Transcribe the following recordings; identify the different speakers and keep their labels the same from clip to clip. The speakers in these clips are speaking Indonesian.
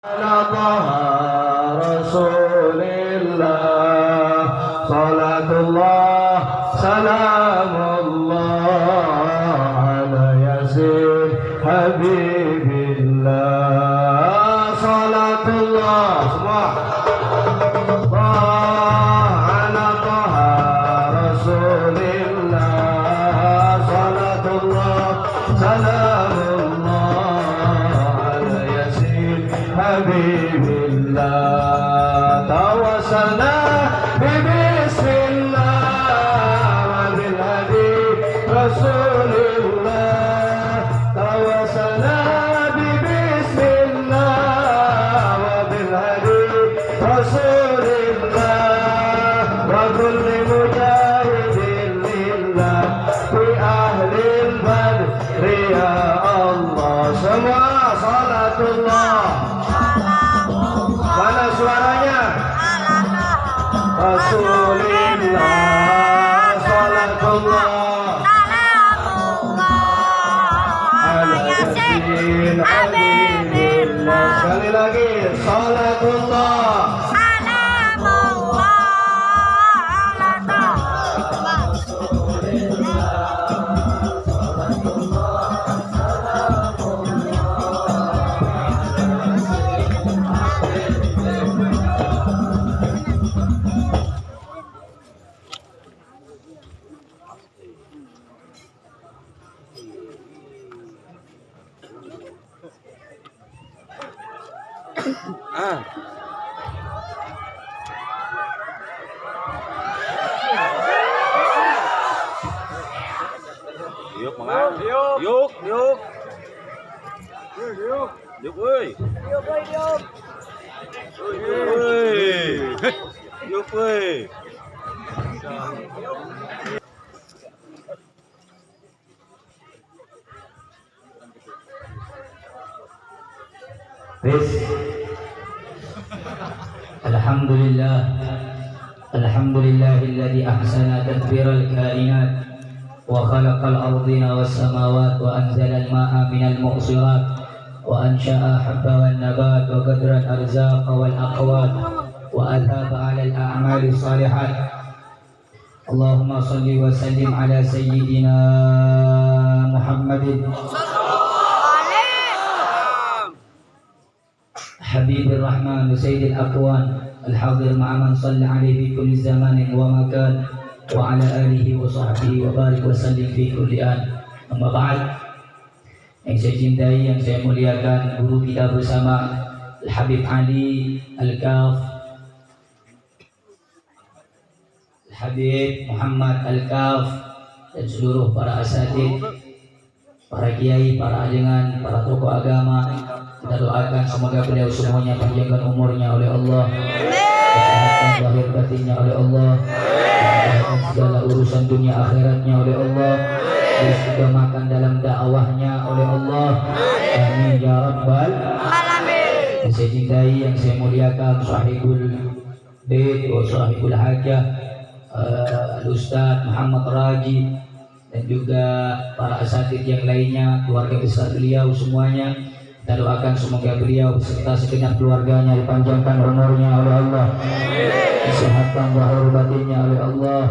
Speaker 1: Rasulillah, salatullah, salamullah ala yasin habibillah, salatullah semua. Ala taha rasulillah, salatullah, salamullah ala yasin habibillah. Tawassalna bismillah wa bil hadi rasulillah. Tawassalna bismillah wa bil hadi rasulillah. Wa kulli mujahidin lillah fi ahlil badri ya Allah. Semua salatullah. Mana suaranya? Rasulillah, salatullah, ala yasin habibillah. Sekali lagi, salatullah,
Speaker 2: Yuk, Mang. Yuk. Yuk, woi. Yuk, woi.
Speaker 3: Alhamdulillahilladzi ahsana tadbiral kainat wa khalaqal ardina was samawat wa anzalal ma'a minal mu'sirat wa ansha'a habba wan nabat wa qadran arzaqa wal aqwat wa adhaba 'alal a'mali salihat. Allahumma shalli wa sallim ala sayyidina Muhammadin Habibir Rahman Sayyidil Aqwan al-hadir ma'aman salli alaihi fi kulli zamanin wa makan wa ala alihi wa sahbihi wa barik wa sallim fi kulli an. Amma ba'd. Yang saya cintai, yang saya muliakan, guru kita bersama Al-Habib Ali Al-Kaf, Al-Habib Muhammad Al-Kaf, dan seluruh para asatidz, para kiai, para ajengan, para tokoh agama. Kita doakan semoga beliau semuanya panjangkan umurnya oleh Allah, kesehatan lahir batinnya oleh Allah, dan segala urusan dunia akhiratnya oleh Allah, disegamakan dalam dakwahnya oleh Allah. Amin ya rabbal alamin. Yang saya cintai, yang saya muliakan, sahibul bait wa sahibul hajah, Al-Ustaz Muhammad Raji, dan juga para asatidz yang lainnya, keluarga besar beliau semuanya. Kita doakan semoga beliau beserta segenap keluarganya dipanjangkan umurnya oleh Allah, kesehatan lahir batinnya oleh Allah,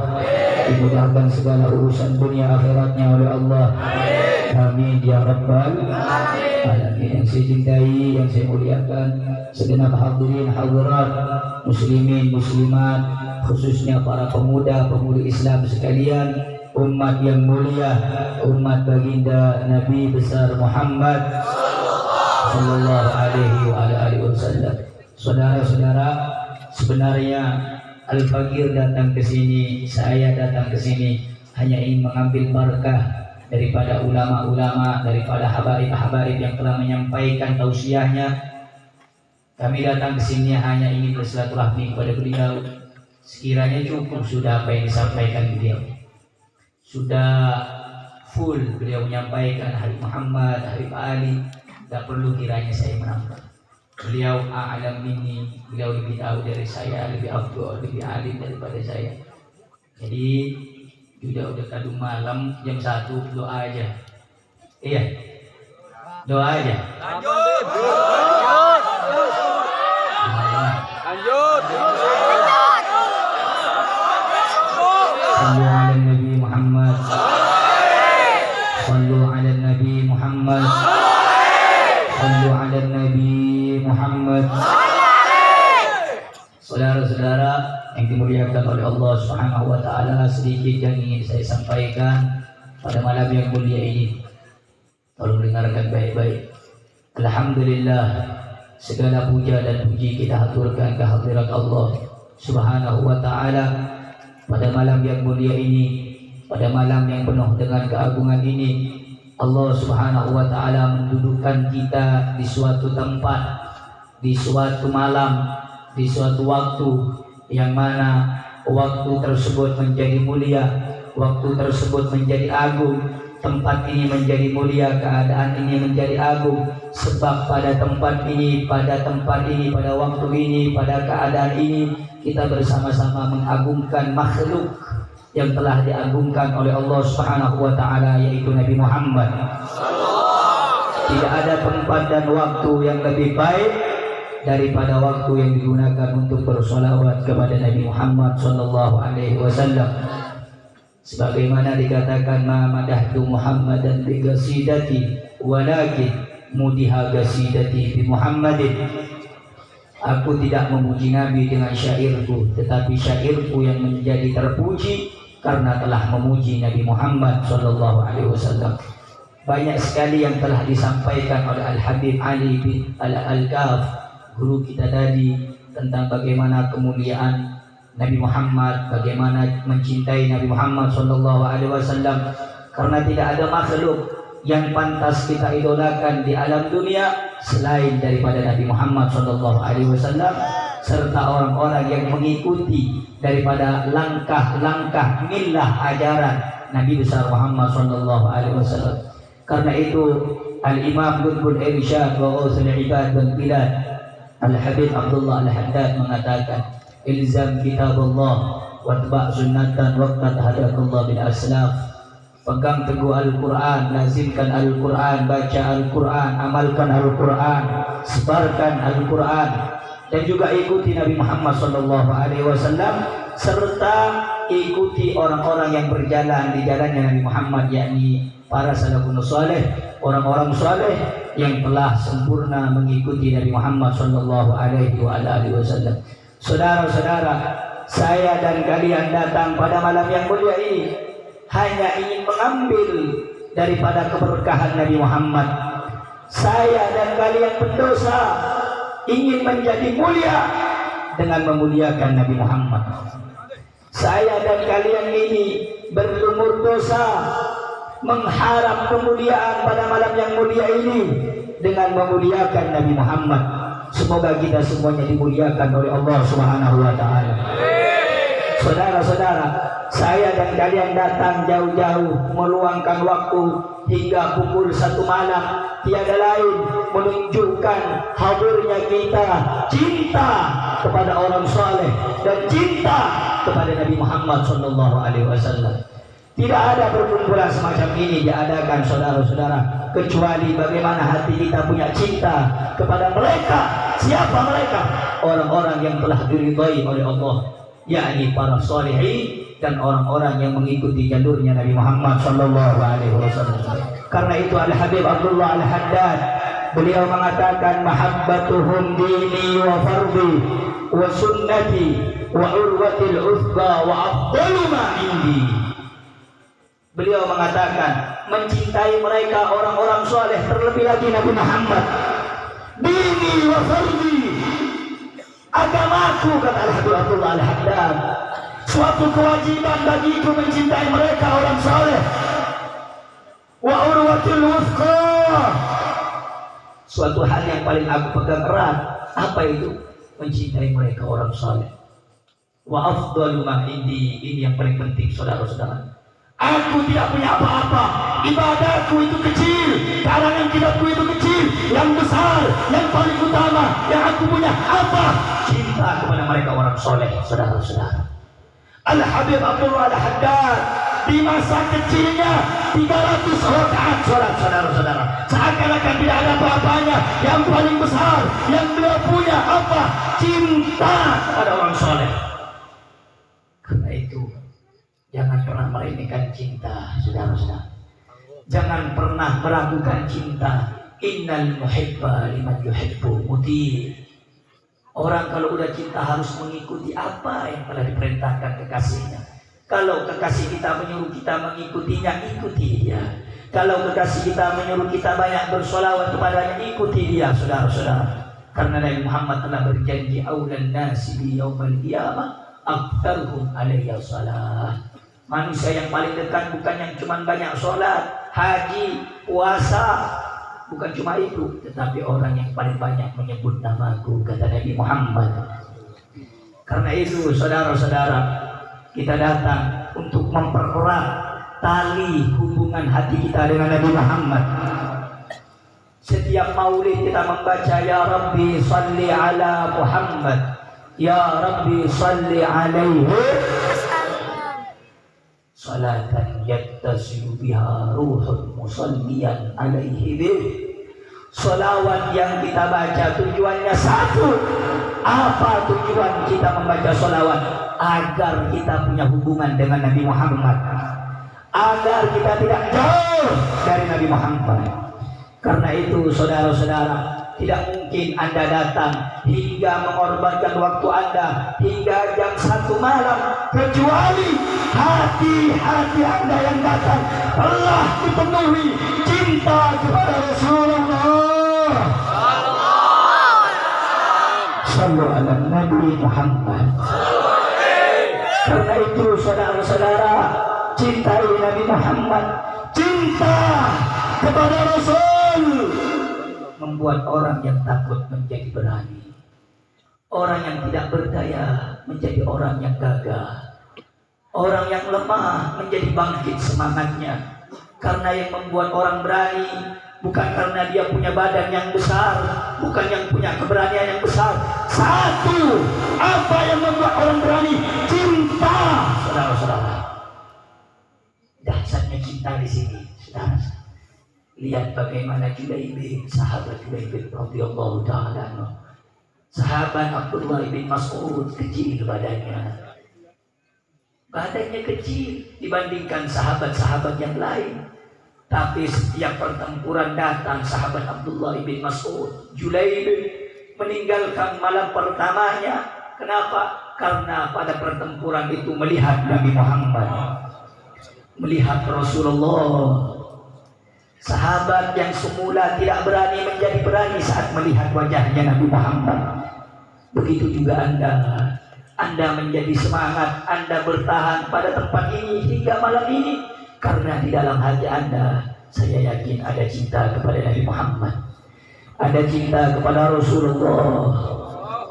Speaker 3: dimudahkan segala urusan dunia akhiratnya oleh Allah. Amin ya rabbal alamin. Yang saya cintai, yang saya muliakan, segenap hadirin hadirat, muslimin muslimat, khususnya para pemuda pemudi Islam sekalian, umat yang mulia, umat baginda Nabi besar Muhammad sallallahu alaihi wasallam. Saudara-saudara, sebenarnya Al-Fakir datang ke sini, saya datang ke sini hanya ingin mengambil berkah daripada ulama-ulama, daripada habaib-habaib yang telah menyampaikan tausiahnya. Kami datang ke sini hanya ingin bersilaturahmi kepada beliau. Sekiranya cukup sudah apa yang disampaikan beliau. Sudah full beliau menyampaikan Habib Muhammad, Habib Ali. Tak perlu kiranya saya menambah. Beliau a'lam minni, beliau lebih tahu dari saya, lebih afdal, lebih alim daripada saya. Jadi udah kadung malam jam 1 doa aja. Iya. Doa aja. Lanjut. Muhammad. Saudara-saudara yang dimuliakan oleh Allah Subhanahu wa taala, sedikit yang ingin saya sampaikan pada malam yang mulia ini. Tolong dengarkan baik-baik. Alhamdulillah, segala puja dan puji kita haturkan kehadirat Allah Subhanahu wa taala pada malam yang mulia ini, pada malam yang penuh dengan keagungan ini. Allah Subhanahu wa taala mendudukkan kita di suatu tempat, di suatu malam, di suatu waktu yang mana waktu tersebut menjadi mulia, waktu tersebut menjadi agung. Tempat ini menjadi mulia, keadaan ini menjadi agung, sebab pada tempat ini, pada waktu ini, pada keadaan ini kita bersama-sama mengagungkan makhluk yang telah diagungkan oleh Allah Subhanahu wa taala, yaitu Nabi Muhammad. Tidak ada tempat dan waktu yang lebih baik daripada waktu yang digunakan untuk bersolawat kepada Nabi Muhammad sallallahu alaihi wasallam. Sebagaimana dikatakan, ma madahtu Muhammadan bi qasidati walakin mudiha qasidati bi Muhammadin. Aku tidak memuji Nabi dengan syairku, tetapi syairku yang menjadi terpuji karena telah memuji Nabi Muhammad sallallahu alaihi wasallam. Banyak sekali yang telah disampaikan oleh Al-Habib Ali bin Al-Kaf, guru kita tadi, tentang bagaimana kemuliaan Nabi Muhammad, bagaimana mencintai Nabi Muhammad sallallahu alaihi wasallam, karena tidak ada makhluk yang pantas kita idolakan di alam dunia selain daripada Nabi Muhammad sallallahu alaihi wasallam, serta orang-orang yang mengikuti daripada langkah-langkah millah ajaran Nabi besar Muhammad sallallahu alaihi wasallam. Karena itu Al-Imam Qutbul Irsyad wa Ghusul Ibad wal Bilad, Al-Habib Abdullah Al-Haddad mengatakan, ilzam kitabullah watba' sunnatan waqtat hadakallah bil aslaf. Pegang teguh Al-Quran, lazimkan Al-Quran, baca Al-Quran, amalkan Al-Quran, sebarkan Al-Quran, dan juga ikuti Nabi Muhammad sallallahu alaihi wasallam, serta ikuti orang-orang yang berjalan di jalannya Nabi Muhammad, yakni para salafun saleh, orang-orang saleh yang telah sempurna mengikuti Nabi Muhammad sallallahu alaihi wasallam. Saudara-saudara, saya dan kalian datang pada malam yang mulia ini hanya ingin mengambil daripada keberkahan Nabi Muhammad. Saya dan kalian pendosa ingin menjadi mulia dengan memuliakan Nabi Muhammad. Saya dan kalian ini berlumur dosa, mengharap kemuliaan pada malam yang mulia ini dengan memuliakan Nabi Muhammad. Semoga kita semuanya dimuliakan oleh Allah Subhanahu wa taala. Saudara-saudara, saya dan kalian datang jauh-jauh, meluangkan waktu hingga pukul 1 malam, tiada lain menunjukkan hadirnya kita cinta kepada orang saleh dan cinta kepada Nabi Muhammad sallallahu alaihi wasallam. Tidak ada perkumpulan semacam ini diadakan, saudara-saudara, kecuali bagaimana hati kita punya cinta kepada mereka. Siapa mereka? Orang-orang yang telah diridhai oleh Allah, yakni para salihin dan orang-orang yang mengikuti jalurnya Nabi Muhammad sallallahu alaihi wasallam. Karena itu Al-Habib Abdullah Al-Haddad, beliau mengatakan, mahabbatuhum dini wa fardi wa sunnati wa urwatil uthba wa afdalu ma indi. Beliau mengatakan, mencintai mereka orang-orang soleh, terlebih lagi Nabi Muhammad. Dini wa fardi, agamaku, kata Al-Habib Abdullah Al-Haddad, suatu kewajiban bagiku mencintai mereka orang soleh. Wa urwatil wuthqa, suatu hal yang paling aku pegang erat. Apa itu? Mencintai mereka orang soleh. Wa afdalu ma indi, ini yang paling penting, saudara-saudara. Aku tidak punya apa-apa, ibadahku itu kecil, karangan kitabku itu kecil. Yang besar, yang paling utama yang aku punya apa? Cinta kepada mereka orang soleh, saudara-saudara. Al-Habib Abdullah Al-Haddad di masa kecilnya 300 rakaat sholat, saudara-saudara. Seakan-akan tidak ada apa-apanya. Yang paling besar yang beliau punya apa? Cinta kepada orang soleh. Karena itu jangan pernah meremehkan cinta, saudara-saudara. Jangan pernah meragukan cinta. Innal muhibba liman yuhibbu muti. Orang kalau udah cinta harus mengikuti apa yang telah diperintahkan kekasihnya. Kalau kekasih kita menyuruh kita mengikutinya, ikuti dia. Kalau kekasih kita menyuruh kita banyak bersolawat kepadanya, ikuti dia, saudara-saudara. Karena Nabi Muhammad telah berjanji, aulan nasi bi yaumal qiyamah aktaruhum alayya salah. Manusia yang paling dekat bukan yang cuma banyak sholat, haji, puasa, bukan cuma itu, tetapi orang yang paling banyak menyebut namaku, kata Nabi Muhammad. Karena itu saudara-saudara, kita datang untuk mempererat tali hubungan hati kita dengan Nabi Muhammad. Setiap maulid kita membaca, ya Rabbi salli ala Muhammad, ya Rabbi salli alaihi salatan yattasilu biha ruhun musalliyan alaihi bih. Salawat yang kita baca tujuannya satu. Apa tujuan kita membaca salawat? Agar kita punya hubungan dengan Nabi Muhammad, agar kita tidak jauh dari Nabi Muhammad. Karena itu saudara-saudara, tidak mungkin Anda datang hingga mengorbankan waktu Anda hingga jam 1 malam, kecuali hati-hati Anda yang datang telah dipenuhi cinta kepada Rasulullah. Sallu ala Nabi Muhammad. Karena itu saudara-saudara, cintai Nabi Muhammad, cinta kepada Rasul membuat orang yang takut menjadi berani, orang yang tidak berdaya menjadi orang yang gagah, orang yang lemah menjadi bangkit semangatnya. Karena yang membuat orang berani bukan karena dia punya badan yang besar, bukan yang punya keberanian yang besar. Satu, apa yang membuat orang berani? Cinta, saudara-saudara. Dahsyatnya cinta di sini, saudara. Lihat bagaimana Julaibib, sahabat Julaibib radhiyallahu ta'ala anhu. Sahabat Abdullah bin Mas'ud, kecil badannya. Badannya kecil dibandingkan sahabat-sahabat yang lain. Tapi setiap pertempuran datang sahabat Abdullah bin Mas'ud, Julaibib meninggalkan malam pertamanya. Kenapa? Karena pada pertempuran itu melihat Nabi Muhammad, melihat Rasulullah. Sahabat yang semula tidak berani menjadi berani saat melihat wajahnya Nabi Muhammad. Begitu juga Anda menjadi semangat, Anda bertahan pada tempat ini hingga malam ini. Karena di dalam hati Anda, saya yakin ada cinta kepada Nabi Muhammad, ada cinta kepada Rasulullah,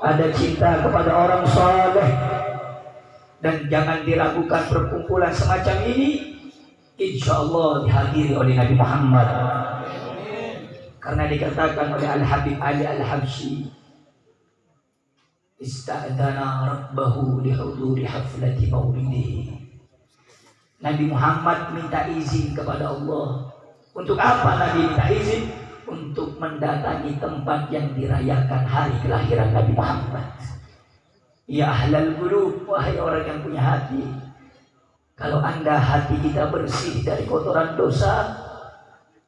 Speaker 3: ada cinta kepada orang saleh. Dan jangan diragukan perkumpulan semacam ini insya Allah dihadiri oleh Nabi Muhammad. Karena dikatakan oleh Al-Habib Ali Al-Habsyi, ista'dana rabbahu lihuduri haflati maulidihi. Nabi Muhammad minta izin kepada Allah. Untuk apa Nabi minta izin? Untuk mendatangi tempat yang dirayakan hari kelahiran Nabi Muhammad. Ya ahlal qulub, wahai orang yang punya hati, kalau Anda hati kita bersih dari kotoran dosa,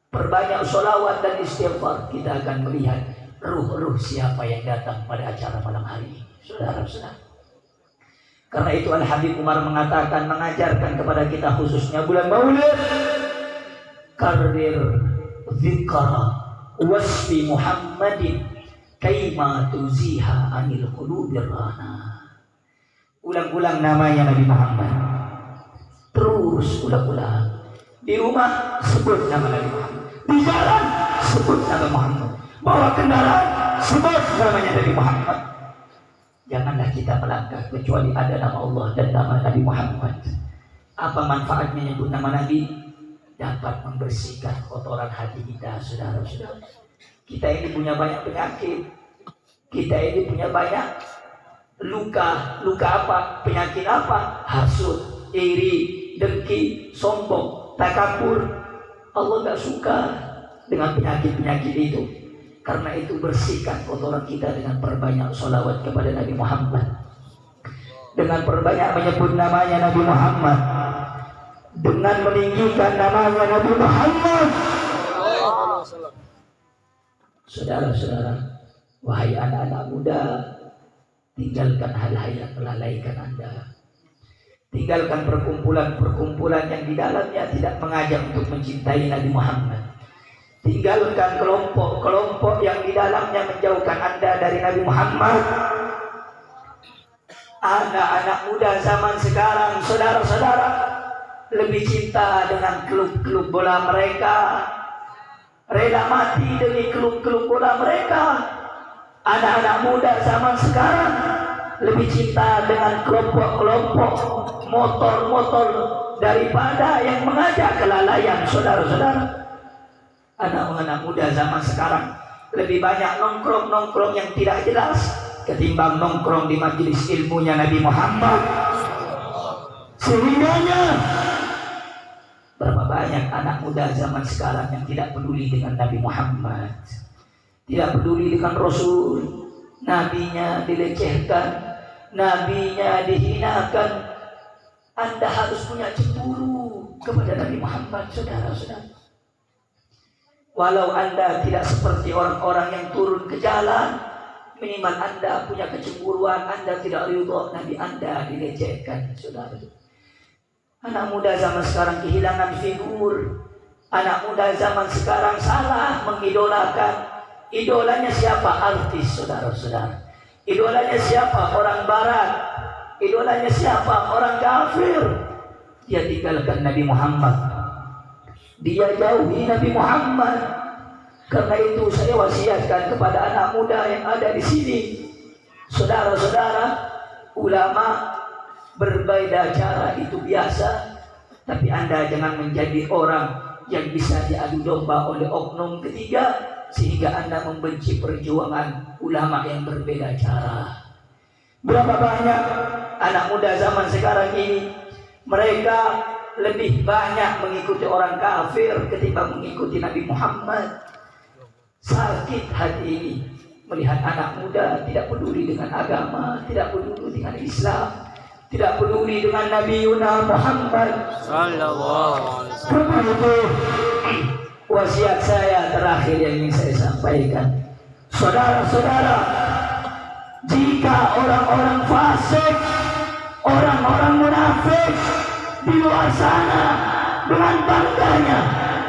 Speaker 3: perbanyak sholawat dan istighfar, kita akan melihat ruh-ruh siapa yang datang pada acara malam hari ini, saudara-saudara. Karena itu Al-Habib Umar mengatakan, mengajarkan kepada kita khususnya bulan Maulid, karir dzikra wasfi Muhammadin kaima tuziha anil qulubir rana. Ulang-ulang namanya Nabi Muhammad. Terus ulang-ulang. Di rumah sebut nama Nabi Muhammad, di jalan sebut nama Muhammad, bawa kendaraan sebut namanya Nabi Muhammad. Janganlah kita melangkah kecuali ada nama Allah dan nama Nabi Muhammad. Apa manfaatnya nyebut nama Nabi? Dapat membersihkan kotoran hati kita, saudara-saudara. Kita ini punya banyak penyakit, kita ini punya banyak luka. Luka apa? Penyakit apa? Hasud, iri, dengki, sombong, takabur. Allah gak suka dengan penyakit-penyakit itu. Karena itu bersihkan kotoran kita dengan perbanyak sholawat kepada Nabi Muhammad, dengan perbanyak menyebut namanya Nabi Muhammad, dengan meninggikan namanya Nabi Muhammad. Saudara-saudara, wahai anak-anak muda, tinggalkan hal-hal yang melalaikan Anda. Tinggalkan perkumpulan-perkumpulan yang di dalamnya tidak mengajak untuk mencintai Nabi Muhammad. Tinggalkan kelompok-kelompok yang di dalamnya menjauhkan Anda dari Nabi Muhammad. Anak-anak muda zaman sekarang, saudara-saudara, lebih cinta dengan klub-klub bola mereka, rela mati demi klub-klub bola mereka. Anak-anak muda zaman sekarang lebih cinta dengan kelompok-kelompok motor-motor daripada yang mengajak kelalaian, saudara-saudara. Anak-anak muda zaman sekarang lebih banyak nongkrong-nongkrong yang tidak jelas ketimbang nongkrong di majelis ilmunya Nabi Muhammad. Sehingganya berapa banyak anak muda zaman sekarang yang tidak peduli dengan Nabi Muhammad, tidak peduli dengan Rasul. Nabinya dilecehkan, nabinya dihinakan. Anda harus punya cemburu kepada Nabi Muhammad, saudara-saudara. Walau Anda tidak seperti orang-orang yang turun ke jalan, minimal Anda punya kecemburuan. Anda tidak ridho Nabi Anda dilecehkan, saudara. Anak muda zaman sekarang kehilangan figur. Anak muda zaman sekarang salah mengidolakan. Idolanya siapa? Artis, saudara-saudara. Idolanya siapa? Orang barat. Idolanya siapa? Orang kafir. Dia tinggalkan Nabi Muhammad. Dia jauhi Nabi Muhammad. Karena itu saya wasiatkan kepada anak muda yang ada di sini, saudara-saudara, ulama berbeda cara itu biasa, tapi Anda jangan menjadi orang yang bisa diadu domba oleh oknum ketiga sehingga Anda membenci perjuangan ulama yang berbeda cara. Berapa banyak anak muda zaman sekarang ini mereka lebih banyak mengikuti orang kafir ketimbang mengikuti Nabi Muhammad. Sakit hati ini melihat anak muda tidak peduli dengan agama, tidak peduli dengan Islam, tidak peduli dengan Nabi Muhammad sallallahu alaihi wasallam. Wasiat saya terakhir yang ingin saya sampaikan, saudara-saudara, jika orang-orang fasik, orang-orang munafik di luar sana dengan bangganya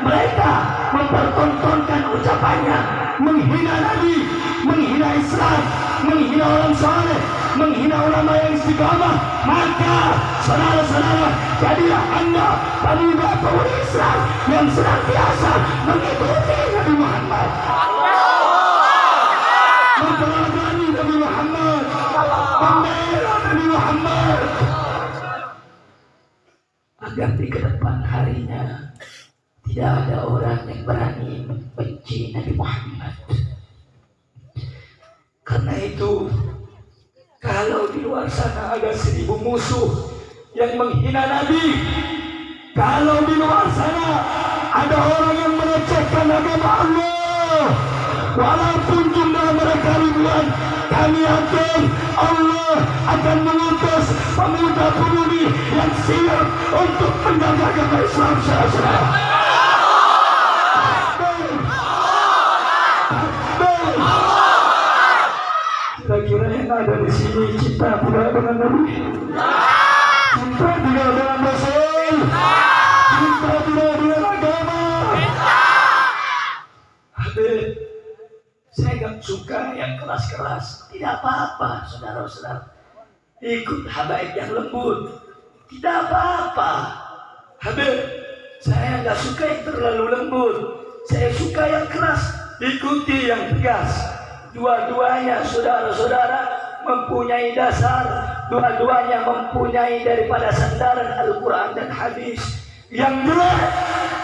Speaker 3: mereka mempertontonkan ucapannya, menghina Nabi, menghina Islam, menghina orang saleh, menghina ulama yang istiqamah, maka saudara-saudara, jadilah Anda terlibat pemuda Islam yang senantiasa mengikuti Nabi Muhammad, mempelajari Nabi Muhammad, membela Nabi Muhammad, agar di kedepan harinya tidak ada orang yang berani membenci Nabi Muhammad. Karena itu, kalau di luar sana ada 1000 musuh yang menghina Nabi, kalau di luar sana ada orang yang melecehkan agama Allah, walaupun jumlah mereka ribuan, kami yakin Allah akan mengutus pemuda-pemudi yang siap untuk menjaga agama Islam, saudara-saudara. Kira-kira yang ada di sini cinta tidak dengan Nabi, cinta tidak dengan Rasul, cinta tidak dengan agama. Habib, saya gak suka yang keras-keras. Tidak apa-apa, saudara-saudara. Ikut habaib yang lembut, tidak apa-apa. Habib, saya gak suka yang terlalu lembut. Saya suka yang keras. Ikuti yang tegas. Dua-duanya saudara-saudara mempunyai dasar, dua-duanya mempunyai daripada sandaran Al-Quran dan hadis. Yang jelek,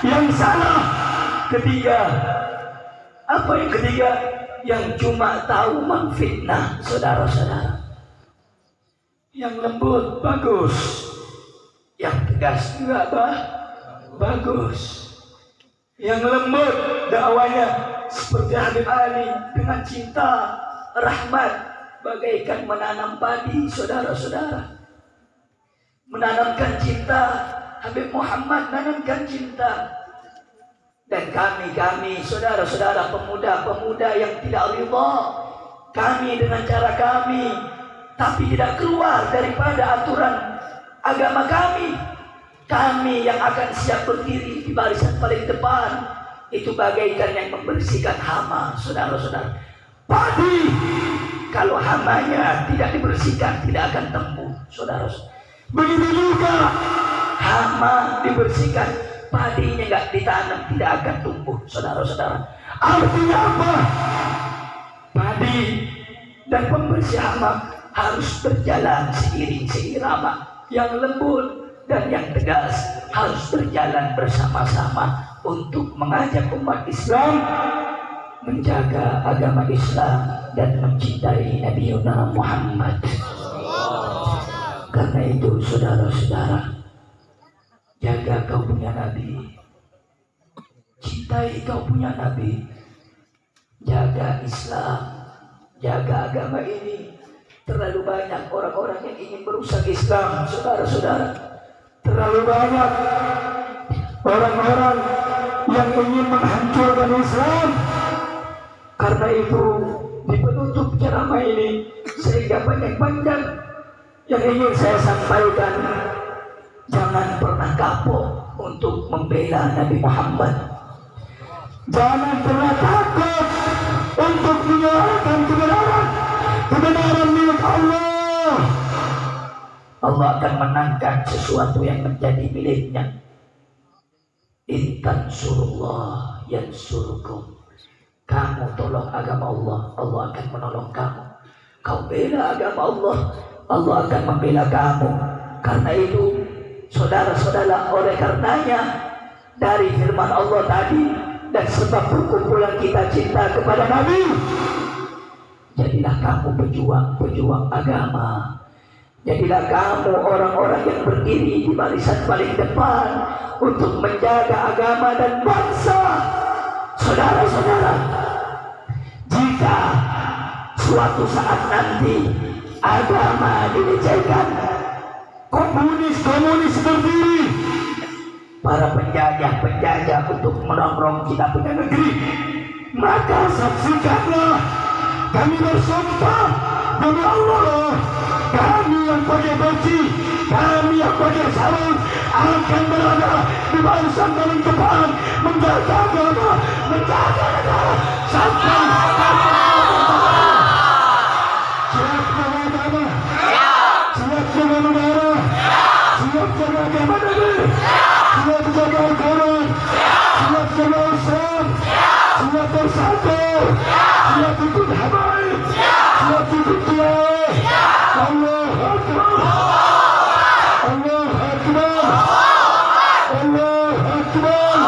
Speaker 3: yang salah. Ketiga, apa yang ketiga? Yang cuma tahu memfitnah, saudara-saudara. Yang lembut bagus, yang tegas juga bagus. Yang lembut dakwanya seperti Habib Ali dengan cinta, rahmat, bagaikan menanam padi, saudara-saudara. Menanamkan cinta, Habib Muhammad menanamkan cinta.
Speaker 4: Dan kami saudara-saudara pemuda-pemuda yang tidak ridha, kami dengan cara kami, tapi tidak keluar daripada aturan agama kami. Kami yang akan siap berdiri di barisan paling depan, itu bagaikan yang membersihkan hama, saudara-saudara. Padi, kalau hamanya tidak dibersihkan, tidak akan tumbuh, saudara-saudara. Begitu juga hama dibersihkan, padinya nggak ditanam, tidak akan tumbuh, saudara-saudara. Artinya apa? Padi dan pembersih hama harus berjalan seirama, yang lembut dan yang tegas harus berjalan bersama-sama untuk mengajak umat Islam menjaga agama Islam dan mencintai Nabi Muhammad. Karena itu saudara-saudara, jaga kau punya Nabi, cintai kau punya Nabi, jaga Islam, jaga agama ini. Terlalu banyak orang-orang yang ingin merusak Islam, saudara-saudara. Terlalu banyak orang-orang yang ingin menghancurkan Islam. Karena itu di penutup ceramah ini, sehingga banyak-banyak yang ingin saya sampaikan, jangan pernah kapok untuk membela Nabi Muhammad. Jangan pernah takut untuk menyuarakan kebenaran milik Allah. Allah akan menangkan sesuatu yang menjadi miliknya. Intan surullah yansurukum. Kamu tolong agama Allah, Allah akan menolong kamu. Kau bela agama Allah, Allah akan membela kamu. Karena itu, saudara-saudara, oleh karenanya dari firman Allah tadi dan sebab perkumpulan kita cinta kepada Nabi, jadilah kamu pejuang agama. Jadilah kamu orang-orang yang berdiri di barisan paling depan untuk menjaga agama dan bangsa. Saudara-saudara, jika suatu saat nanti agama dilecehkan, komunis berdiri, para penjajah untuk merongrong kita punya negeri, maka saksikanlah, kami bersumpah demi Allah, kami yang pakai baju, kami yang pakai sarung akan berada di barisan paling depan menjaga agama, menjaga negara sampai siap jaga agama, siap jaga negara, siap jaga agama Nabi, siap jaga Al-Quran, siap jaga Islam, siap bersatu, siap ikut habaib, siap ikut kiai. Allah Akbar, Allah Akbar, Allah Akbar.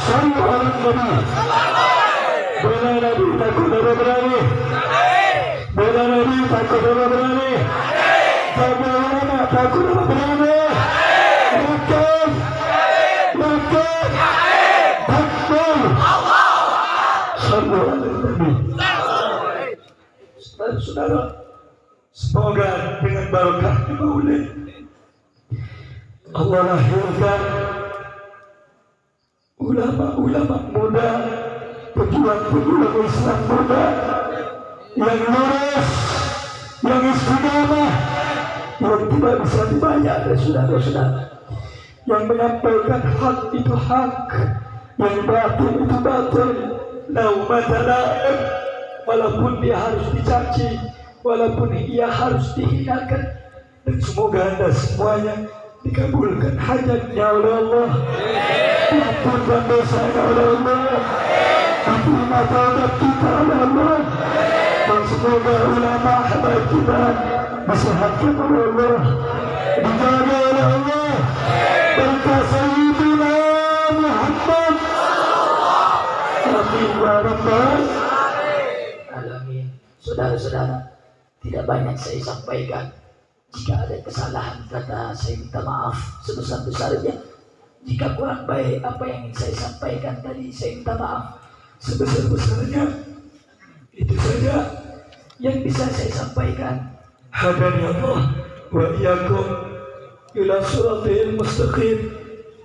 Speaker 4: Sallu ala Nabi. Bela Nabi takut ada berani. Bela Nabi takut ada berani. Bela ulama takut ada berani. Makan, makan, takbir. Sallu ala Nabi. Saudara, semoga dengan barokah maulid Allah lahirkan ulama-ulama muda, pejuang-pejuang Islam muda yang lurus, yang istiqamah, yang tidak bisa dibayar, saudara-saudara, yang menyampaikan hak itu hak, yang batil itu batil, laumata laim, walaupun dia harus dicaci, walaupun ia harus dihinakan. Dan semoga anda semuanya dikabulkan hajatnya oleh Allah, diampunkan dosanya oleh Allah, diterima taubat kita oleh Allah, dan semoga ulama habaib kita disehatkan oleh Allah, dijaga oleh Allah berkah Sayyidina Muhammad. Amin ya rabbal alamin. Saudara-saudara, tidak banyak saya sampaikan. Jika ada kesalahan kata, saya minta maaf sebesar-besarnya. Jika kurang baik apa yang ingin saya sampaikan tadi, saya minta maaf sebesar-besarnya. Itu saja yang bisa saya sampaikan. Hadani Allah wa iyyakum ila siratil mustaqim.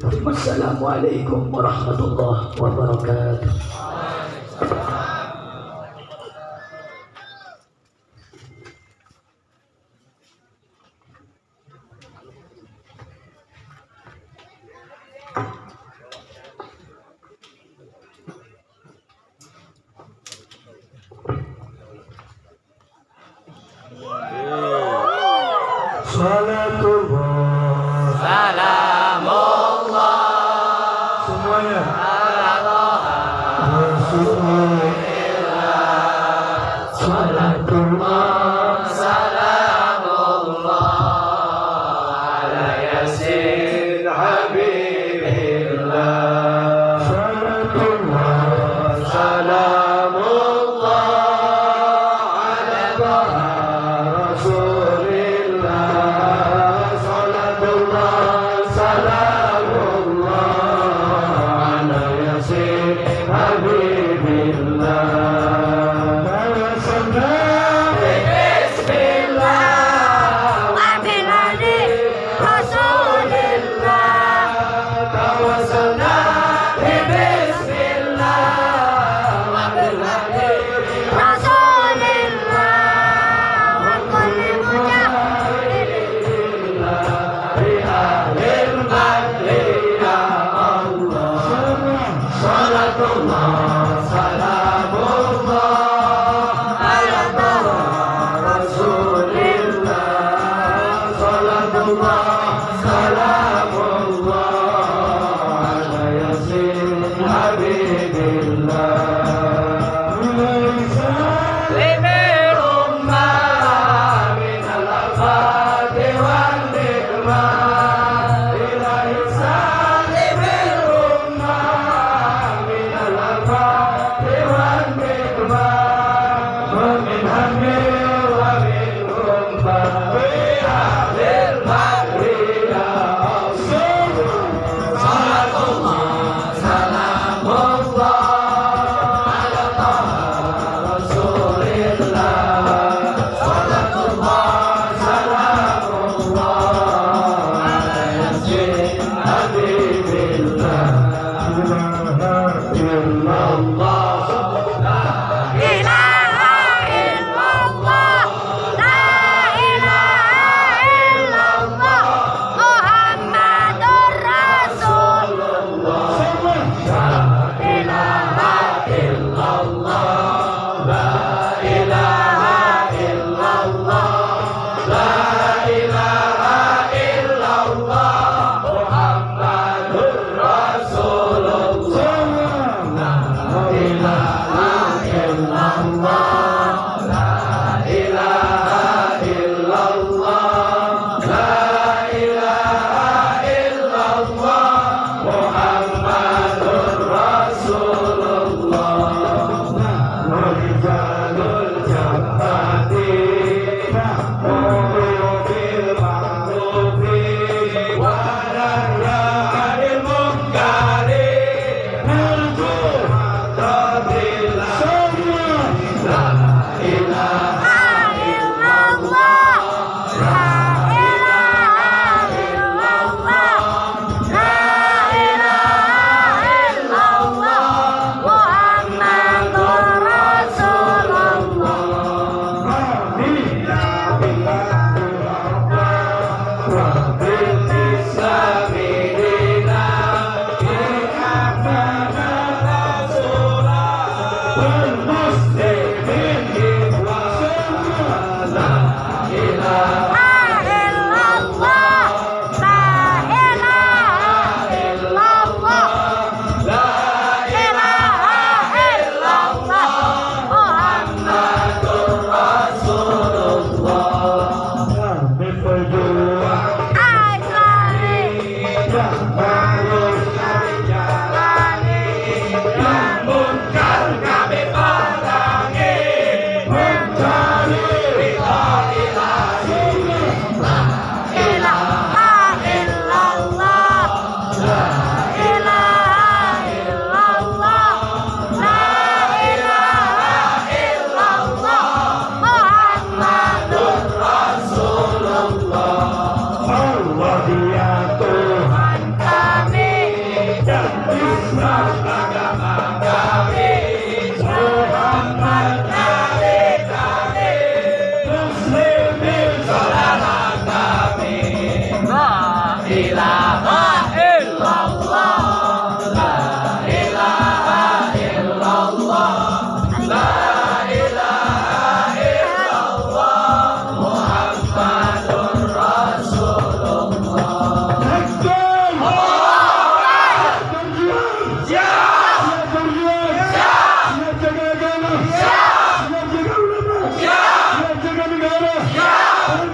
Speaker 4: Wassalamualaikum warahmatullahi wabarakatuh.
Speaker 1: Salatullah.
Speaker 3: Salamullah
Speaker 1: Semuanya. Salatullah.
Speaker 3: Salamullah ala yasin habibillah
Speaker 1: Salatullah. Salamullah ala Rasulillah Saudara.